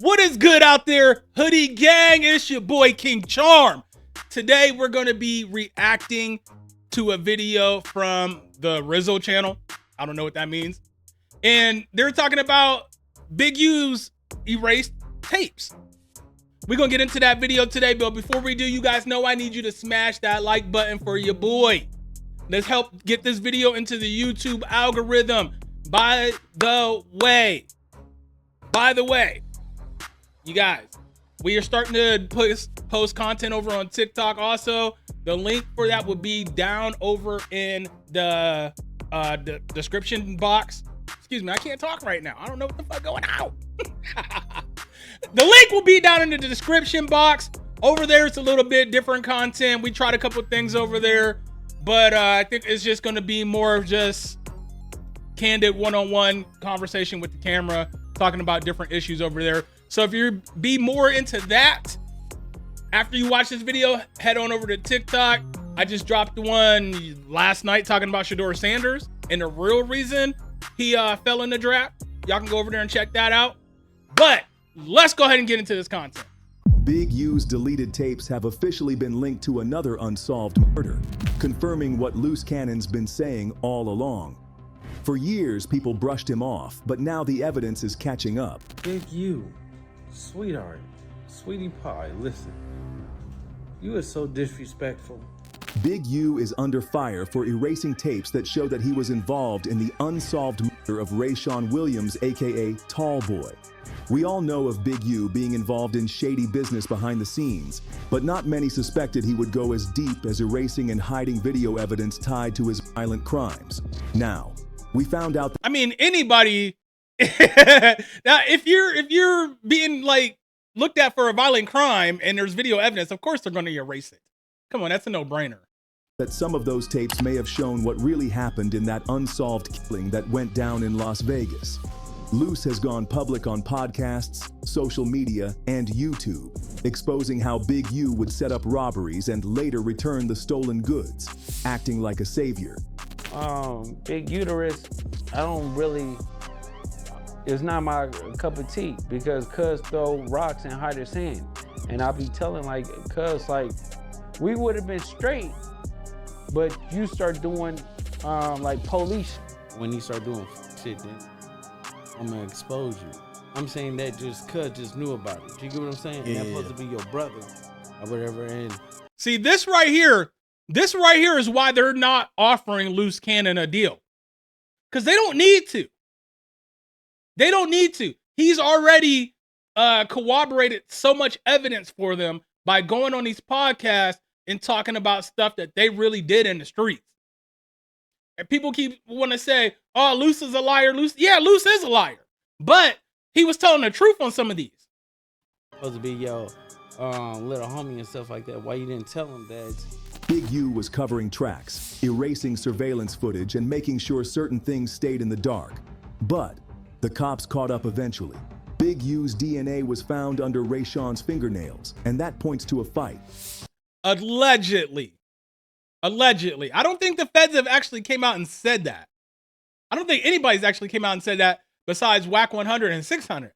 What is good out there, Hoodie Gang? It's your boy King Charm. Today we're going to be reacting to a video from the Rizzle channel. I don't know what that means. And they're talking about Big U's erased tapes. We're going to get into that video today, but before we do, you guys know I need you to smash that like button for your boy. Let's help get this video into the YouTube algorithm. By the way, you guys, we are starting to post content over on TikTok. Also, the link for that will be down over in the description box. Excuse me, I can't talk right now. I don't know what the fuck going on. The link will be down in the description box. Over there, it's a little bit different content. We tried a couple things over there, but I think it's just going to be more of just candid one-on-one conversation with the camera, talking about different issues over there. So if you be more into that, after you watch this video, head on over to TikTok. I just dropped one last night talking about Shador Sanders and the real reason he fell in the draft. Y'all can go over there and check that out. But let's go ahead and get into this content. Big U's deleted tapes have officially been linked to another unsolved murder, confirming what Luce Cannon's been saying all along. For years, people brushed him off, but now the evidence is catching up. Big U, sweetheart, sweetie pie, listen. You are so disrespectful. Big U is under fire for erasing tapes that show that he was involved in the unsolved murder of Rayshawn Williams, aka Tall Boy. We all know of Big U being involved in shady business behind the scenes, but not many suspected he would go as deep as erasing and hiding video evidence tied to his violent crimes. Now, we found out I mean, anybody now if you're being like looked at for a violent crime and there's video evidence, of course they're going to erase it. Come on, that's a no-brainer. that some of those tapes may have shown what really happened in that unsolved killing that went down in Las Vegas. Luce has gone public on podcasts, social media, and YouTube, exposing how Big U would set up robberies and later return the stolen goods, acting like a savior. Big uterus, I don't really, it's not my cup of tea because cuz throw rocks and hide his hand. And I'll be telling like, cuz like, we would have been straight, but you start doing like police. When you start doing shit, then I'm gonna expose you. I'm saying that just cuz just knew about it. You get what I'm saying? Yeah. And that's supposed to be your brother or whatever. And See, this right here is why they're not offering Luce Cannon a deal. Because they don't need to. They don't need to. He's already corroborated so much evidence for them by going on these podcasts and talking about stuff that they really did in the streets. And people keep want to say, oh, Luce is a liar. Luce is a liar. But he was telling the truth on some of these. supposed to be your little homie and stuff like that. Why you didn't tell him that? Big U was covering tracks, erasing surveillance footage, and making sure certain things stayed in the dark. But the cops caught up eventually. Big U's DNA was found under Rayshawn's fingernails, and that points to a fight. Allegedly. I don't think the feds have actually came out and said that. I don't think anybody's actually came out and said that besides Whack 100 and 600.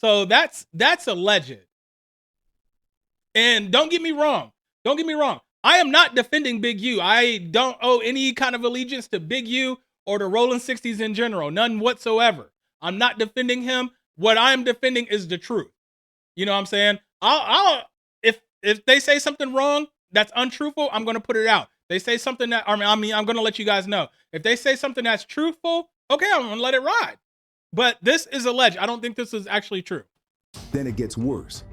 So that's alleged. And don't get me wrong. I am not defending Big U. I don't owe any kind of allegiance to Big U or the Rolling 60s in general. None whatsoever. I'm not defending him. What I'm defending is the truth. You know what I'm saying? If they say something wrong that's untruthful, I'm going to put it out. They say something that, I'm going to let you guys know. If they say something that's truthful, okay, I'm going to let it ride. But this is alleged. I don't think this is actually true. Then it gets worse.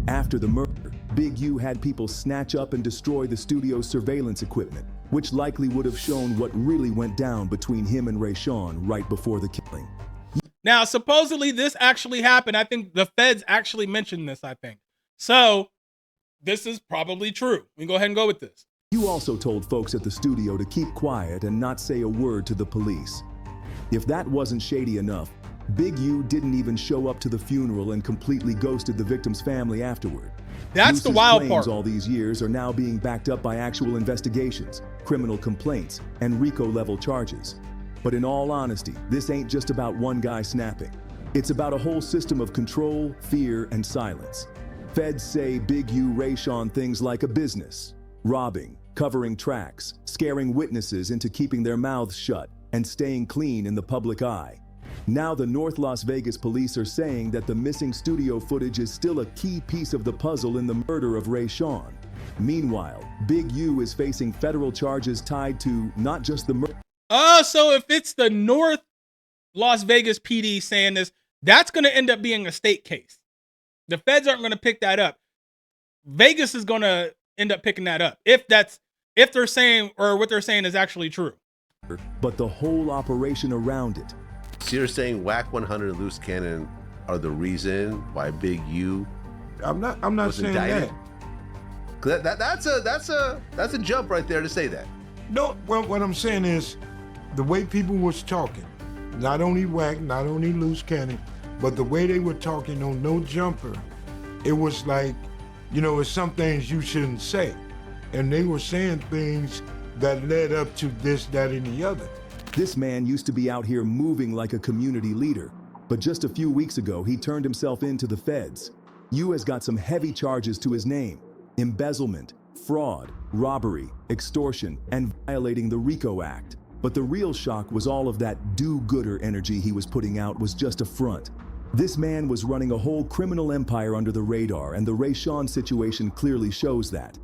After the murder, Big U had people snatch up and destroy the studio's surveillance equipment, which likely would have shown what really went down between him and Rayshawn right before the killing. Now, supposedly this actually happened. I think the feds actually mentioned this, I think. So this is probably true. We can go ahead and go with this. You also told folks at the studio to keep quiet and not say a word to the police. If that wasn't shady enough, Big U didn't even show up to the funeral and completely ghosted the victim's family afterward. That's the wild claims part. All these years are now being backed up by actual investigations, criminal complaints, and RICO-level charges. But in all honesty, this ain't just about one guy snapping. It's about a whole system of control, fear, and silence. Feds say Big U race on things like a business, robbing, covering tracks, scaring witnesses into keeping their mouths shut, and staying clean in the public eye. Now the North Las Vegas police are saying that the missing studio footage is still a key piece of the puzzle in the murder of Rayshawn. Meanwhile, Big U is facing federal charges tied to not just the murder. Oh, so if it's the North Las Vegas PD saying this, that's going to end up being a state case. The feds aren't going to pick that up. Vegas is going to end up picking that up. If they're saying, or what they're saying is actually true. But the whole operation around it. So you're saying Whack 100 and Luce Cannon are the reason why Big U I'm not was saying indicted? that. That's a jump right there to say that. No, well, what I'm saying is the way people was talking, not only Whack, not only Luce Cannon, but the way they were talking on No Jumper, it was like, you know, it's some things you shouldn't say. And they were saying things that led up to this, that, and the other. This man used to be out here moving like a community leader, but just a few weeks ago, he turned himself in to the feds. U has got some heavy charges to his name: embezzlement, fraud, robbery, extortion, and violating the RICO Act. But the real shock was all of that do-gooder energy he was putting out was just a front. This man was running a whole criminal empire under the radar, and the Rayshawn situation clearly shows that.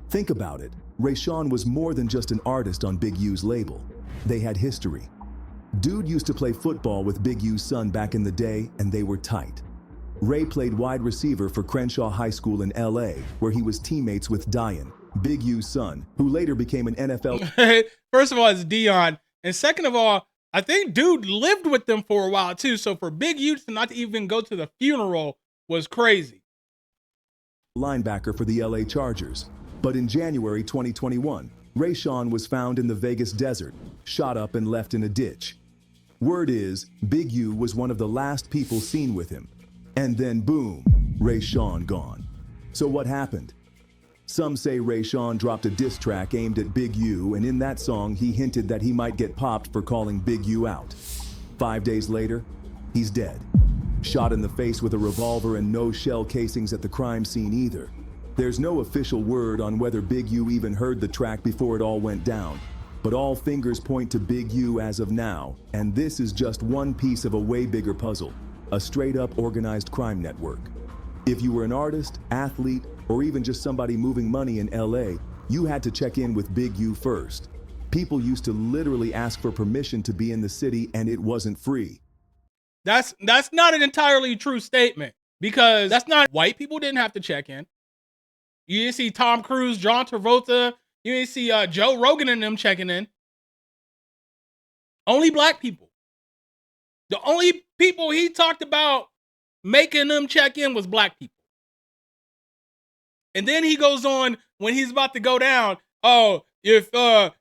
Think about it. Rayshawn was more than just an artist on Big U's label. They had history. Dude used to play football with Big U's son back in the day, and they were tight. Ray played wide receiver for Crenshaw High School in LA, where he was teammates with Dion, Big U's son, who later became an NFL. First of all, it's Dion. And second of all, I think dude lived with them for a while too. So for Big U to not even go to the funeral was crazy. Linebacker for the LA Chargers. But in January 2021, Rayshawn was found in the Vegas desert, shot up and left in a ditch. Word is, Big U was one of the last people seen with him. And then boom, Rayshawn gone. So what happened? Some say Rayshawn dropped a diss track aimed at Big U, and in that song he hinted that he might get popped for calling Big U out. 5 days later, he's dead. Shot in the face with a revolver and no shell casings at the crime scene either. There's no official word on whether Big U even heard the track before it all went down, but all fingers point to Big U as of now, and this is just one piece of a way bigger puzzle, a straight-up organized crime network. If you were an artist, athlete, or even just somebody moving money in LA, you had to check in with Big U first. People used to literally ask for permission to be in the city, and it wasn't free. That's not an entirely true statement, because that's not, white people didn't have to check in. You didn't see Tom Cruise, John Travolta, you didn't see Joe Rogan and them checking in. Only black people. The only people he talked about making them check in was black people. And then he goes on when he's about to go down, oh, if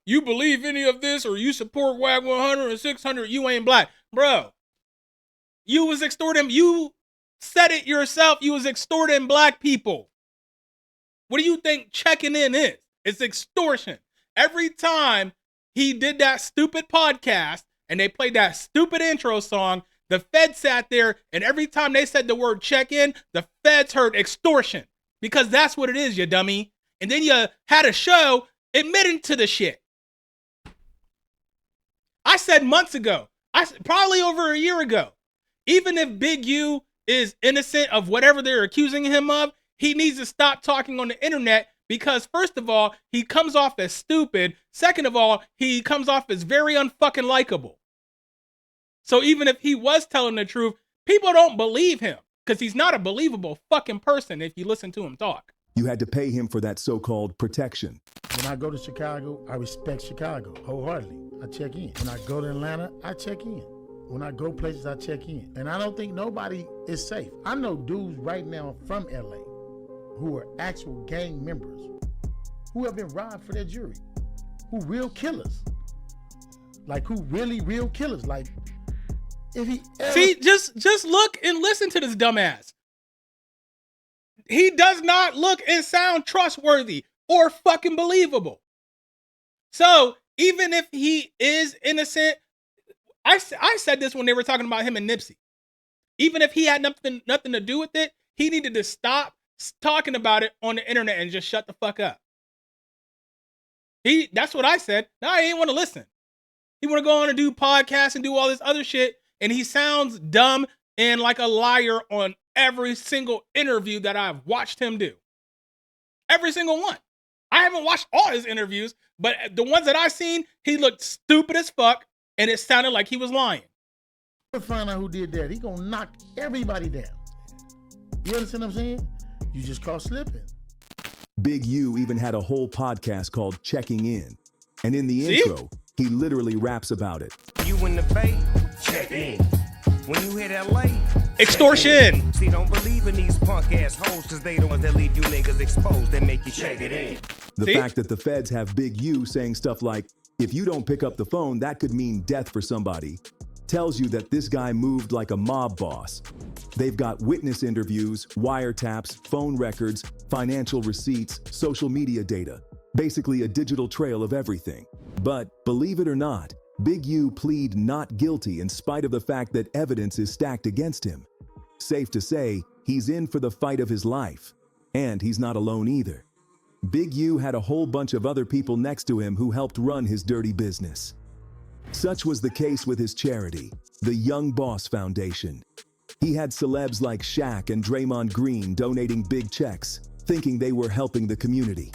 you believe any of this or you support WAG 100 and 600, you ain't black. Bro, you was extorting, you said it yourself, you was extorting black people. What do you think checking in is? It's extortion. Every time he did that stupid podcast and they played that stupid intro song, the feds sat there, and every time they said the word check in, the feds heard extortion. Because that's what it is, you dummy. And then you had a show admitting to the shit. I said months ago, probably over a year ago, even if Big U is innocent of whatever they're accusing him of, he needs to stop talking on the internet because, first of all, he comes off as stupid. Second of all, he comes off as very unfucking likable. So even if he was telling the truth, people don't believe him because he's not a believable fucking person if you listen to him talk. You had to pay him for that so-called protection. When I go to Chicago, I respect Chicago wholeheartedly. I check in. When I go to Atlanta, I check in. When I go places, I check in. And I don't think nobody is safe. I know dudes right now from LA who are actual gang members, who have been robbed for their jewelry, who real killers. Like, who really real killers. Like, if he ever... See, just look and listen to this dumbass. He does not look and sound trustworthy or fucking believable. So even if he is innocent, I said this when they were talking about him and Nipsey. Even if he had nothing to do with it, he needed to stop talking about it on the internet and just shut the fuck up. That's what I said. Now I ain't want to listen. He want to go on and do podcasts and do all this other shit, and he sounds dumb and like a liar on every single interview that I've watched him do. Every single one. I haven't watched all his interviews, but the ones that I've seen, he looked stupid as fuck, and it sounded like he was lying. To find out who did that, he gonna knock everybody down. You understand what I'm saying? You just caught slipping. Big U even had a whole podcast called Checking In. And in the intro, he literally raps about it. You in the Bay? Check in. When you hit LA? Extortion. See, don't believe in these punk ass hoes, cause they the ones that leave you niggas exposed and make you check it in. The fact that the feds have Big U saying stuff like, if you don't pick up the phone, that could mean death for somebody, tells you that this guy moved like a mob boss. They've got witness interviews, wiretaps, phone records, financial receipts, social media data, basically a digital trail of everything. But believe it or not, Big U plead not guilty in spite of the fact that evidence is stacked against him. Safe to say, he's in for the fight of his life. And he's not alone either. Big U had a whole bunch of other people next to him who helped run his dirty business. Such was the case with his charity, the Young Boss Foundation. He had celebs like Shaq and Draymond Green donating big checks, thinking they were helping the community.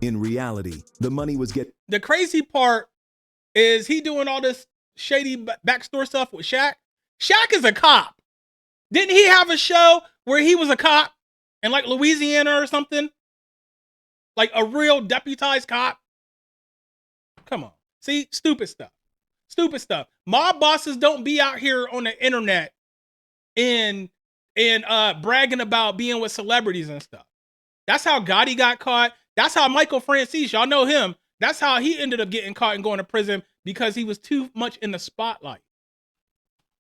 In reality, the money was The crazy part is he doing all this shady backstore stuff with Shaq. Shaq is a cop. Didn't he have a show where he was a cop in like Louisiana or something? Like a real deputized cop? Come on. See, stupid stuff. Stupid stuff. Mob bosses don't be out here on the internet and bragging about being with celebrities and stuff. That's how Gotti got caught. That's how Michael Francis, y'all know him. That's how he ended up getting caught and going to prison, because he was too much in the spotlight.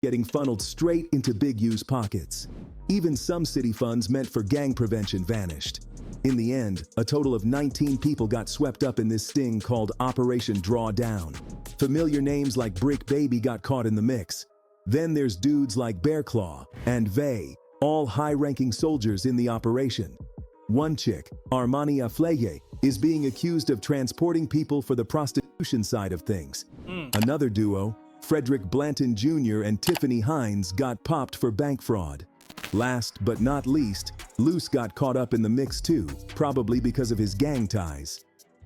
Getting funneled straight into Big U's pockets. Even some city funds meant for gang prevention vanished. In the end, a total of 19 people got swept up in this sting called Operation Drawdown. Familiar names like Brick Baby got caught in the mix. Then there's dudes like Bear Claw and Vay, all high-ranking soldiers in the operation. One chick, Armani Afleye, is being accused of transporting people for the prostitution side of things. Another duo, Frederick Blanton Jr. and Tiffany Hines, got popped for bank fraud. Last but not least, Luce got caught up in the mix too, probably because of his gang ties.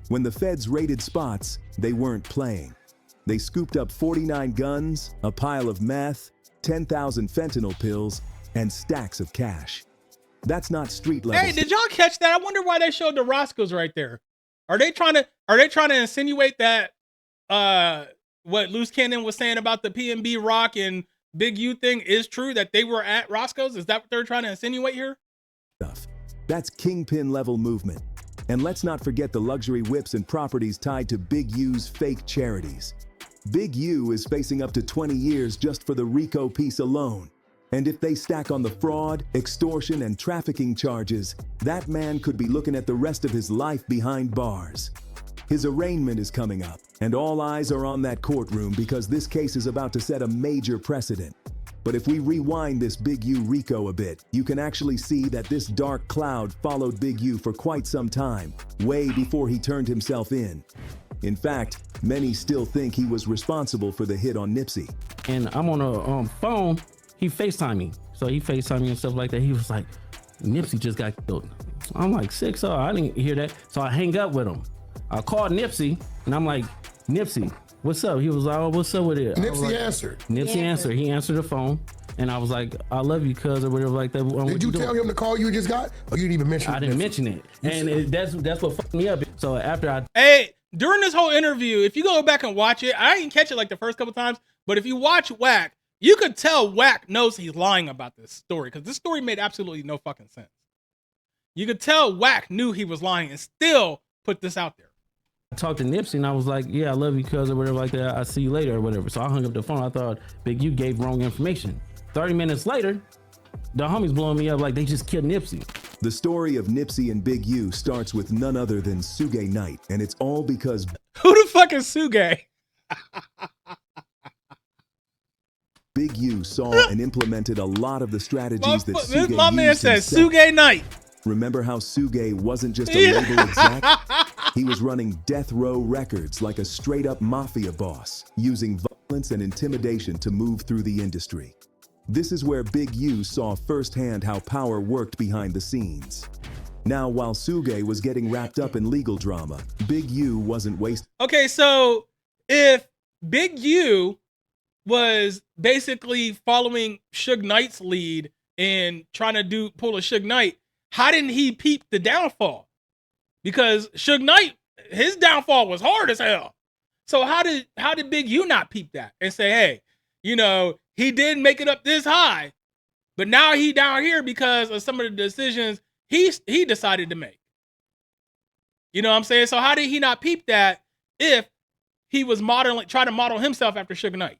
When the feds raided spots, they weren't playing. They scooped up 49 guns, a pile of meth, 10,000 fentanyl pills, and stacks of cash. That's not street level. Hey, did y'all catch that? I wonder why they showed the Roscoes right there. Are they trying to insinuate that what Luce Cannon was saying about the PNB Rock and Big U thing is true, that they were at Roscoe's? Is that what they're trying to insinuate here? That's kingpin level movement. And let's not forget the luxury whips and properties tied to Big U's fake charities. Big U is facing up to 20 years just for the RICO piece alone. And if they stack on the fraud, extortion, and trafficking charges, that man could be looking at the rest of his life behind bars. His arraignment is coming up, and all eyes are on that courtroom because this case is about to set a major precedent. But if we rewind this Big U RICO a bit, you can actually see that this dark cloud followed Big U for quite some time, way before he turned himself in. In fact, many still think he was responsible for the hit on Nipsey. And I'm on a phone, he FaceTimed me. So he FaceTimed me and stuff like that. He was like, Nipsey just got killed. I'm like, sick, so I didn't hear that. So I hang up with him. I called Nipsey, and I'm like, Nipsey, what's up? He was like, oh, what's up with it? Nipsey answered. Nipsey answered. He answered the phone, and I was like, I love you, cuz, or whatever like that. Did you tell him the call you just got? Or you didn't even mention it? I didn't mention it. And that's what fucked me up. So after Hey, during this whole interview, if you go back and watch it, I didn't catch it like the first couple times, but if you watch Wack, you could tell Wack knows he's lying about this story, because this story made absolutely no fucking sense. You could tell Wack knew he was lying and still put this out there. I talked to Nipsey, and I was like, yeah, I love you, cuz, or whatever like that. I'll see you later or whatever. So I hung up the phone. I thought Big U gave wrong information. 30 minutes later, the homies blowing me up like they just killed Nipsey. The story of Nipsey and Big U starts with none other than Suge Knight, and it's all because... Who the fuck is Suge? Big U saw and implemented a lot of the strategies that Suge my man used said himself. Suge Knight. Remember how Suge wasn't just a label exec? He was running Death Row Records like a straight-up mafia boss, using violence and intimidation to move through the industry. This is where Big U saw firsthand how power worked behind the scenes. Now, while Suge was getting wrapped up in legal drama, Big U wasn't wasting. Okay, so if Big U was basically following Suge Knight's lead and trying to pull a Suge Knight, how didn't he peep the downfall? Because Suge Knight, his downfall was hard as hell. So how did Big U not peep that and say, hey, you know, he did make it up this high, but now he down here because of some of the decisions he decided to make. You know what I'm saying? So how did he not peep that if he was trying to model himself after Suge Knight?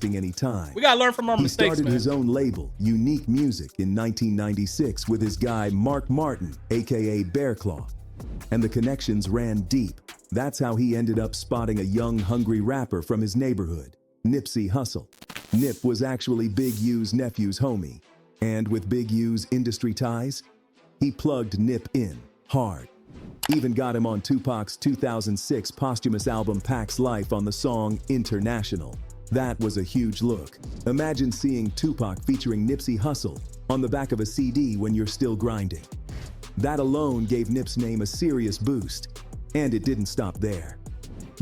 Any time. We gotta learn from our mistakes, He started man. his own label, Unique Music, in 1996 with his guy Mark Martin, aka Bear Claw. And the connections ran deep. That's how he ended up spotting a young, hungry rapper from his neighborhood, Nipsey Hussle. Nip was actually Big U's nephew's homie. And with Big U's industry ties, he plugged Nip in hard. Even got him on Tupac's 2006 posthumous album Pac's Life on the song International. That was a huge look. Imagine seeing Tupac featuring Nipsey Hussle on the back of a CD when you're still grinding. That alone gave Nip's name a serious boost. And it didn't stop there.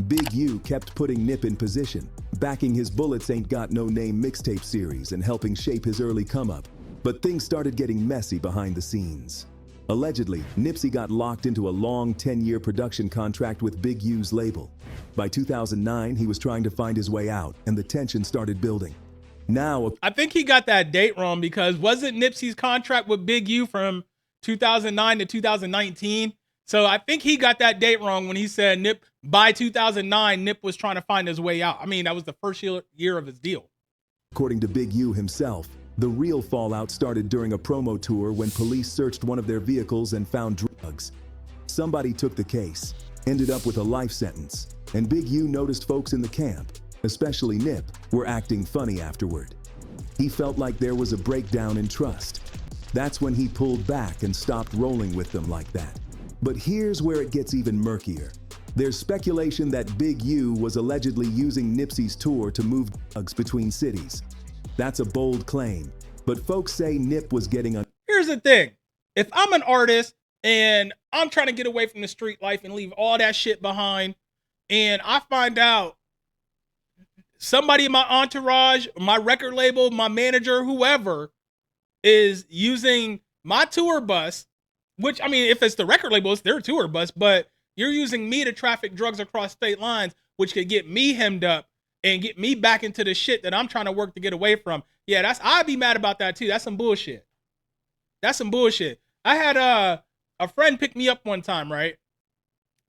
Big U kept putting Nip in position, backing his Bullets Ain't Got No Name mixtape series and helping shape his early come-up. But things started getting messy behind the scenes. Allegedly, Nipsey got locked into a long 10-year production contract with Big U's label. By 2009, he was trying to find his way out, and the tension started building. Now, I think he got that date wrong because wasn't Nipsey's contract with Big U from 2009 to 2019? So I think he got that date wrong when he said Nip by 2009, Nip was trying to find his way out. I mean, that was the first year of his deal. According to Big U himself, the real fallout started during a promo tour when police searched one of their vehicles and found drugs. Somebody took the case, ended up with a life sentence, and Big U noticed folks in the camp, especially Nip, were acting funny afterward. He felt like there was a breakdown in trust. That's when he pulled back and stopped rolling with them like that. But here's where it gets even murkier. There's speculation that Big U was allegedly using Nipsey's tour to move drugs between cities. That's a bold claim, but folks say Nip was getting a... Here's the thing. If I'm an artist and I'm trying to get away from the street life and leave all that shit behind, and I find out somebody in my entourage, my record label, my manager, whoever, is using my tour bus, which, I mean, if it's the record label, it's their tour bus, but you're using me to traffic drugs across state lines, which could get me hemmed up and get me back into the shit that I'm trying to work to get away from. Yeah, I'd be mad about that too. That's some bullshit. That's some bullshit. I had a friend pick me up one time, right?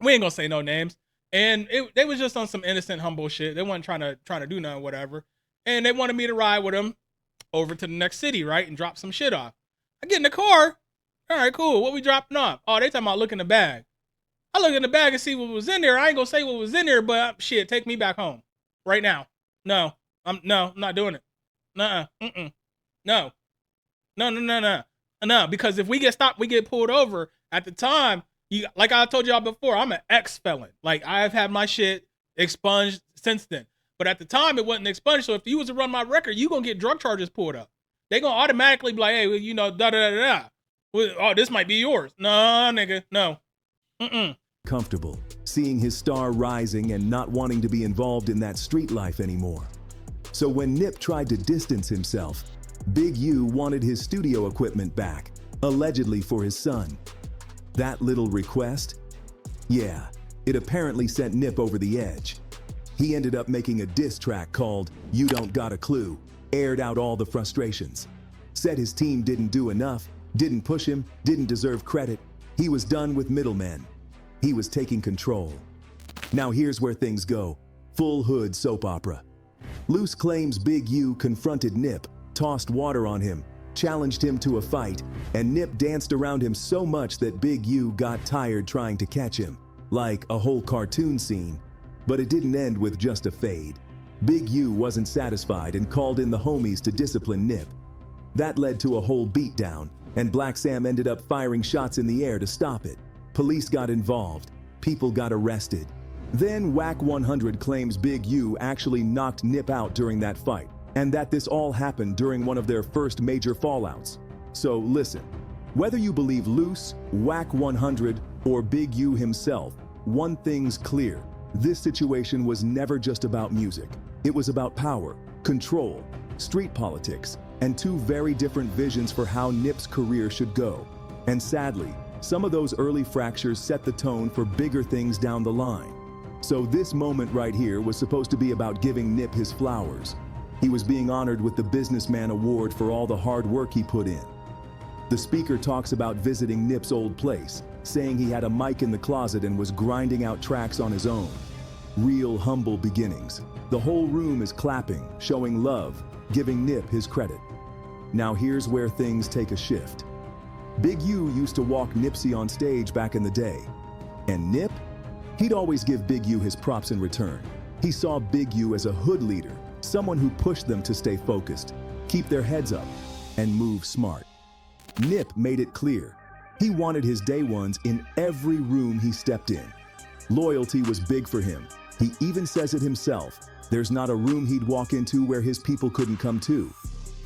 We ain't gonna say no names. And they was just on some innocent, humble shit. They wasn't trying to do nothing, whatever. And they wanted me to ride with them over to the next city, right? And drop some shit off. I get in the car. All right, cool. What we dropping off? Oh, they talking about look in the bag. I look in the bag and see what was in there. I ain't gonna say what was in there, but shit, take me back home. Right now. No, I'm not doing it. No, because if we get stopped, we get pulled over. At the time, like I told y'all before, I'm an ex-felon. Like, I've had my shit expunged since then. But at the time, it wasn't expunged. So if you was to run my record, you gonna get drug charges pulled up. They gonna automatically be like, hey, you know, da-da-da-da. Oh, this might be yours. No, nigga, no. Comfortable, seeing his star rising and not wanting to be involved in that street life anymore. So when Nip tried to distance himself, Big U wanted his studio equipment back, allegedly for his son. That little request? Yeah, it apparently sent Nip over the edge. He ended up making a diss track called You Don't Got a Clue, aired out all the frustrations. Said his team didn't do enough, didn't push him, didn't deserve credit. He was done with middlemen. He was taking control. Now here's where things go. Full hood soap opera. Luce claims Big U confronted Nip, tossed water on him, challenged him to a fight, and Nip danced around him so much that Big U got tired trying to catch him, like a whole cartoon scene. But it didn't end with just a fade. Big U wasn't satisfied and called in the homies to discipline Nip. That led to a whole beatdown, and Black Sam ended up firing shots in the air to stop it. Police got involved. People got arrested. Then Whack 100 claims Big U actually knocked Nip out during that fight, and that this all happened during one of their first major fallouts. So listen, whether you believe Luce, Whack 100, or Big U himself, one thing's clear. This situation was never just about music. It was about power, control, street politics, and two very different visions for how Nip's career should go. And sadly, some of those early fractures set the tone for bigger things down the line. So this moment right here was supposed to be about giving Nip his flowers. He was being honored with the Businessman Award for all the hard work he put in. The speaker talks about visiting Nip's old place, saying he had a mic in the closet and was grinding out tracks on his own. Real humble beginnings. The whole room is clapping, showing love, giving Nip his credit. Now here's where things take a shift. Big U used to walk Nipsey on stage back in the day. And Nip? He'd always give Big U his props in return. He saw Big U as a hood leader, someone who pushed them to stay focused, keep their heads up, and move smart. Nip made it clear. He wanted his day ones in every room he stepped in. Loyalty was big for him. He even says it himself. There's not a room he'd walk into where his people couldn't come to.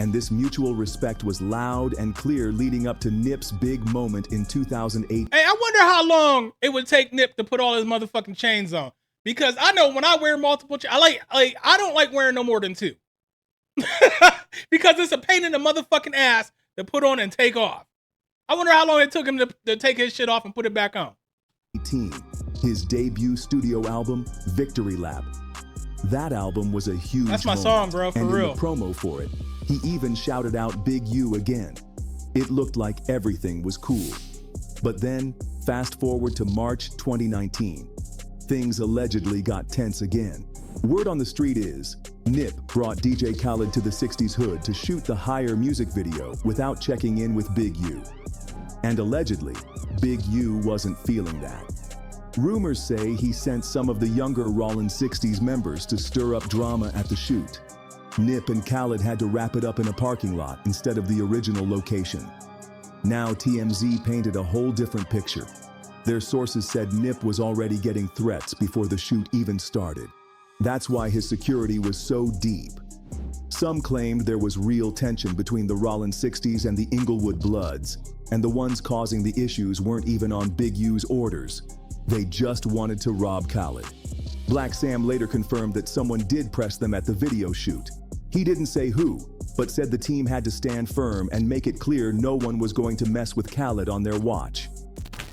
And this mutual respect was loud and clear leading up to Nip's big moment in 2008. Hey, I wonder how long it would take Nip to put all his motherfucking chains on. Because I know when I wear multiple chains, I don't like wearing no more than two. Because it's a pain in the motherfucking ass to put on and take off. I wonder how long it took him to take his shit off and put it back on. His debut studio album, Victory Lap. That album was a huge That's my moment, song, bro, for and real. In the promo for it, he even shouted out Big U again. It looked like everything was cool. But then, fast forward to March 2019. Things allegedly got tense again. Word on the street is, Nip brought DJ Khaled to the 60s hood to shoot the Higher music video without checking in with Big U. And allegedly, Big U wasn't feeling that. Rumors say he sent some of the younger Rollin 60s members to stir up drama at the shoot. Nip and Khaled had to wrap it up in a parking lot instead of the original location. Now TMZ painted a whole different picture. Their sources said Nip was already getting threats before the shoot even started. That's why his security was so deep. Some claimed there was real tension between the Rollin 60s and the Inglewood Bloods, and the ones causing the issues weren't even on Big U's orders. They just wanted to rob Khaled. Black Sam later confirmed that someone did press them at the video shoot. He didn't say who, but said the team had to stand firm and make it clear no one was going to mess with Khaled on their watch.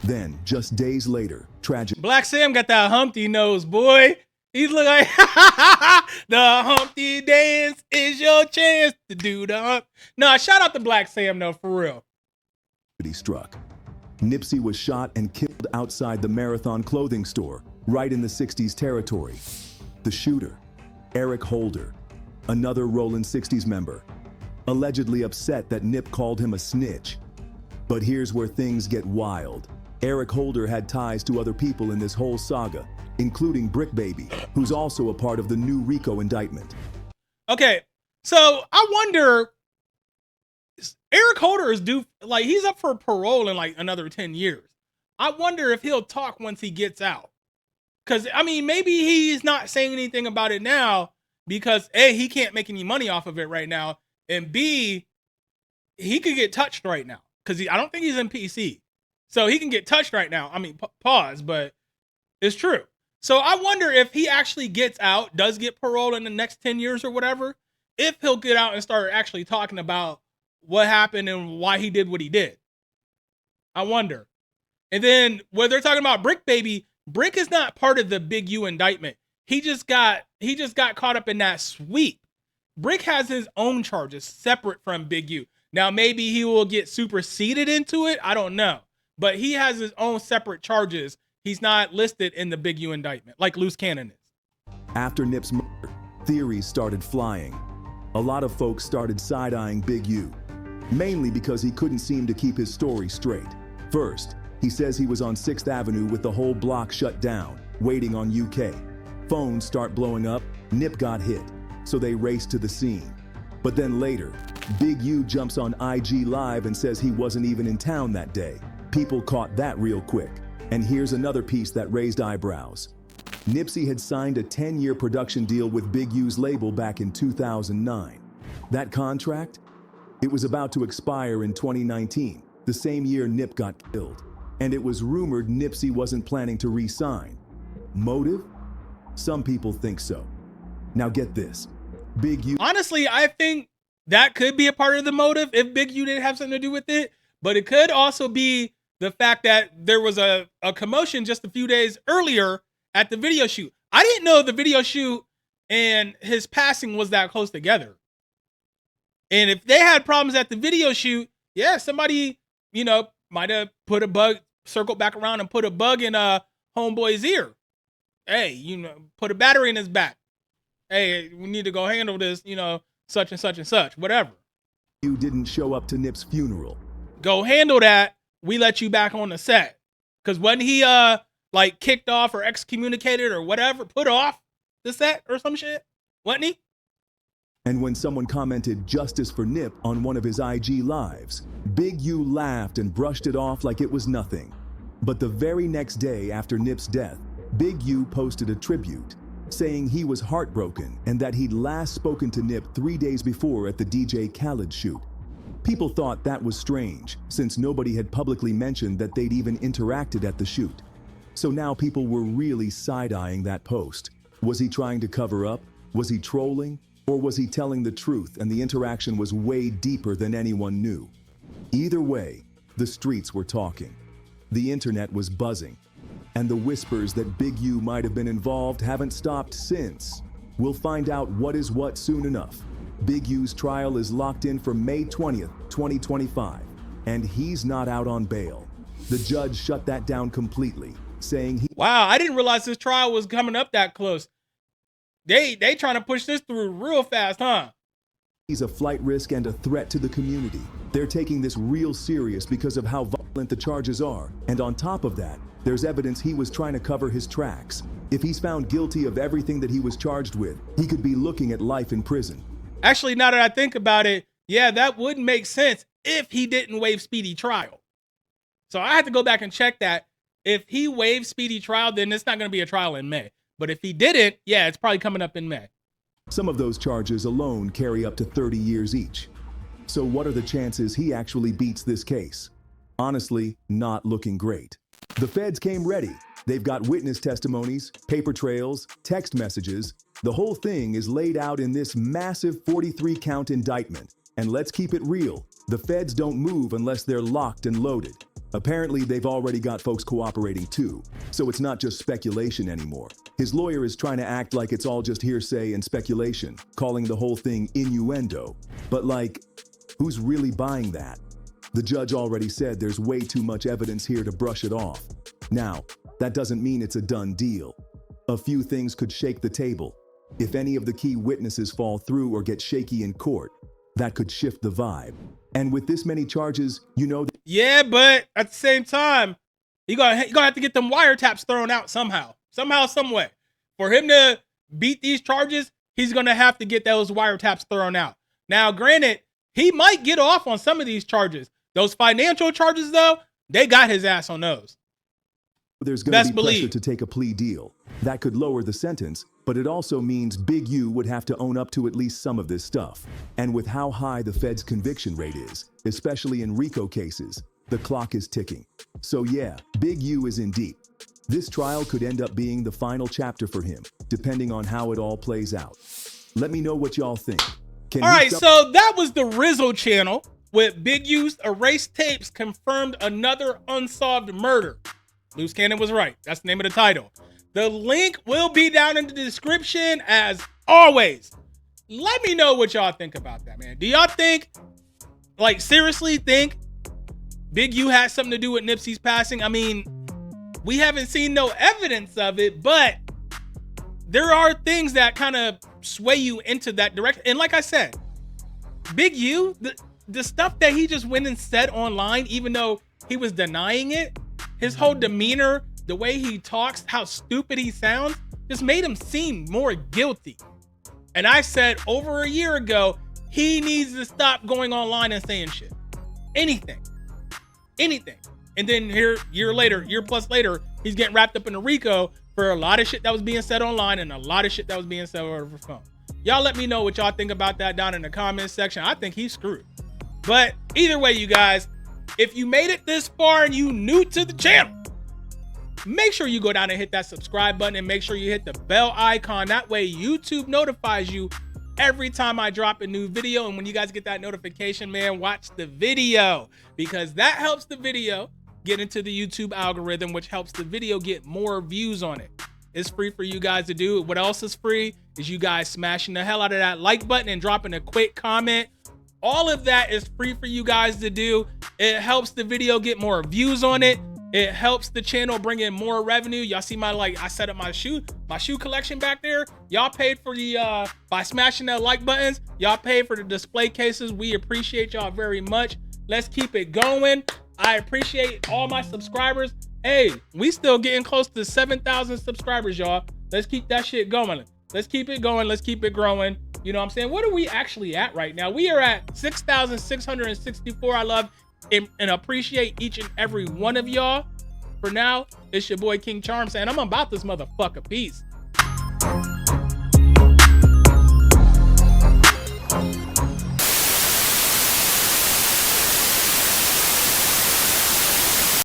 Then, just days later, tragic. Black Sam got that Humpty nose, boy. He's like, the Humpty dance is your chance to do the hump. Nah, shout out to Black Sam though, for real. He struck. Nipsey was shot and killed outside the Marathon clothing store, right in the 60s territory. The shooter, Eric Holder, another Rollin 60s member, allegedly upset that Nip called him a snitch. But here's where things get wild. Eric Holder had ties to other people in this whole saga, including Brick Baby, who's also a part of the new RICO indictment. Okay, so I wonder, Eric Holder is due, like he's up for parole in like another 10 years. I wonder if he'll talk once he gets out. Cause I mean, maybe he's not saying anything about it now because A, he can't make any money off of it right now. And B, he could get touched right now. Cause I don't think he's in PC. So he can get touched right now. I mean, pause, but it's true. So I wonder if he actually gets out, does get parole in the next 10 years or whatever, if he'll get out and start actually talking about what happened and why he did what he did. I wonder. And then when they're talking about Brick Baby, Brick is not part of the Big U indictment. He just got caught up in that sweep. Brick has his own charges separate from Big U. Now maybe he will get superseded into it. I don't know. But he has his own separate charges. He's not listed in the Big U indictment like Luce Cannon is. After Nip's murder, theories started flying. A lot of folks started side-eyeing Big U, mainly because he couldn't seem to keep his story straight. First, he says he was on 6th Avenue with the whole block shut down, waiting on UK. Phones start blowing up, Nip got hit, so they raced to the scene. But then later, Big U jumps on IG Live and says he wasn't even in town that day. People caught that real quick. And here's another piece that raised eyebrows. Nipsey had signed a 10-year production deal with Big U's label back in 2009. That contract? It was about to expire in 2019, the same year Nip got killed. And it was rumored Nipsey wasn't planning to re-sign. Motive? Some people think so. Now get this. Big U... Honestly, I think that could be a part of the motive if Big U didn't have something to do with it. But it could also be the fact that there was a commotion just a few days earlier at the video shoot. I didn't know the video shoot and his passing was that close together. And if they had problems at the video shoot, yeah, somebody, you know, might have put a bug, circled back around and put a bug in homeboy's ear. Hey, you know, put a battery in his back. Hey, we need to go handle this, you know, such and such and such, whatever. You didn't show up to Nip's funeral. Go handle that. We let you back on the set. Because when he like kicked off or excommunicated or whatever, put off the set or some shit, wasn't he? And when someone commented justice for Nip on one of his IG lives, Big U laughed and brushed it off like it was nothing. But the very next day after Nip's death, Big U posted a tribute, saying he was heartbroken and that he'd last spoken to Nip 3 days before at the DJ Khaled shoot. People thought that was strange, since nobody had publicly mentioned that they'd even interacted at the shoot. So now people were really side-eyeing that post. Was he trying to cover up? Was he trolling? Or was he telling the truth and the interaction was way deeper than anyone knew? Either way, the streets were talking. The internet was buzzing. And the whispers that Big U might have been involved haven't stopped since. We'll find out what is what soon enough. Big U's trial is locked in for May 20th, 2025, and he's not out on bail. The judge shut that down completely, saying he— Wow, I didn't realize this trial was coming up that close. They trying to push this through real fast, huh? He's a flight risk and a threat to the community. They're taking this real serious because of how violent the charges are. And on top of that, there's evidence he was trying to cover his tracks. If he's found guilty of everything that he was charged with, he could be looking at life in prison. Actually, now that I think about it, yeah, that would make sense if he didn't waive speedy trial. So I had to go back and check that. If he waived speedy trial, then it's not going to be a trial in May. But if he didn't, yeah, it's probably coming up in May. Some of those charges alone carry up to 30 years each. So what are the chances he actually beats this case? Honestly, not looking great. The feds came ready. They've got witness testimonies, paper trails, text messages. The whole thing is laid out in this massive 43-count indictment. And let's keep it real. The feds don't move unless they're locked and loaded. Apparently, they've already got folks cooperating too. So it's not just speculation anymore. His lawyer is trying to act like it's all just hearsay and speculation, calling the whole thing innuendo. But like, who's really buying that? The judge already said there's way too much evidence here to brush it off. Now, that doesn't mean it's a done deal. A few things could shake the table. If any of the key witnesses fall through or get shaky in court, that could shift the vibe. And with this many charges, you know— Yeah, but at the same time, you're gonna have to get them wiretaps thrown out somehow, some way. For him to beat these charges, he's gonna have to get those wiretaps thrown out. Now, granted, he might get off on some of these charges. Those financial charges, though, they got his ass on those. There's going to be pressure to take a plea deal. That could lower the sentence, but it also means Big U would have to own up to at least some of this stuff. And with how high the Fed's conviction rate is, especially in RICO cases, the clock is ticking. So yeah, Big U is in deep. This trial could end up being the final chapter for him, depending on how it all plays out. Let me know what y'all think. All right, so that was the Rizzle channel with Big U's erased tapes confirmed another unsolved murder. Luce Cannon was right. That's the name of the title. The link will be down in the description as always. Let me know what y'all think about that, man. Do y'all think, like, seriously think Big U has something to do with Nipsey's passing? I mean, we haven't seen no evidence of it, but there are things that kind of sway you into that direction. And like I said, Big U, the stuff that he just went and said online, even though he was denying it, his whole demeanor, the way he talks, how stupid he sounds, just made him seem more guilty. And I said over a year ago, he needs to stop going online and saying shit. Anything. And then here, year plus later, he's getting wrapped up in a RICO for a lot of shit that was being said online and a lot of shit that was being said over the phone. Y'all let me know what y'all think about that down in the comments section. I think he's screwed. But either way, you guys, if you made it this far and you new to the channel, make sure you go down and hit that subscribe button and make sure you hit the bell icon. That way YouTube notifies you every time I drop a new video. And when you guys get that notification, man, watch the video, because that helps the video get into the YouTube algorithm, which helps the video get more views on it. It's free for you guys to do. What else is free is you guys smashing the hell out of that like button and dropping a quick comment. All of that is free for you guys to do. It helps the video get more views on it. It helps the channel bring in more revenue. Y'all see my, like, I set up my shoe collection back there. Y'all paid for the, by smashing that like buttons, y'all paid for the display cases. We appreciate y'all very much. Let's keep it going. I appreciate all my subscribers. Hey, we still getting close to 7,000 subscribers, y'all. Let's keep that shit going. Let's keep it going. Let's keep it growing. You know what I'm saying? What are we actually at right now? We are at 6,664. I love and appreciate each and every one of y'all. For now, it's your boy King Charm saying I'm about this motherfucker. Peace.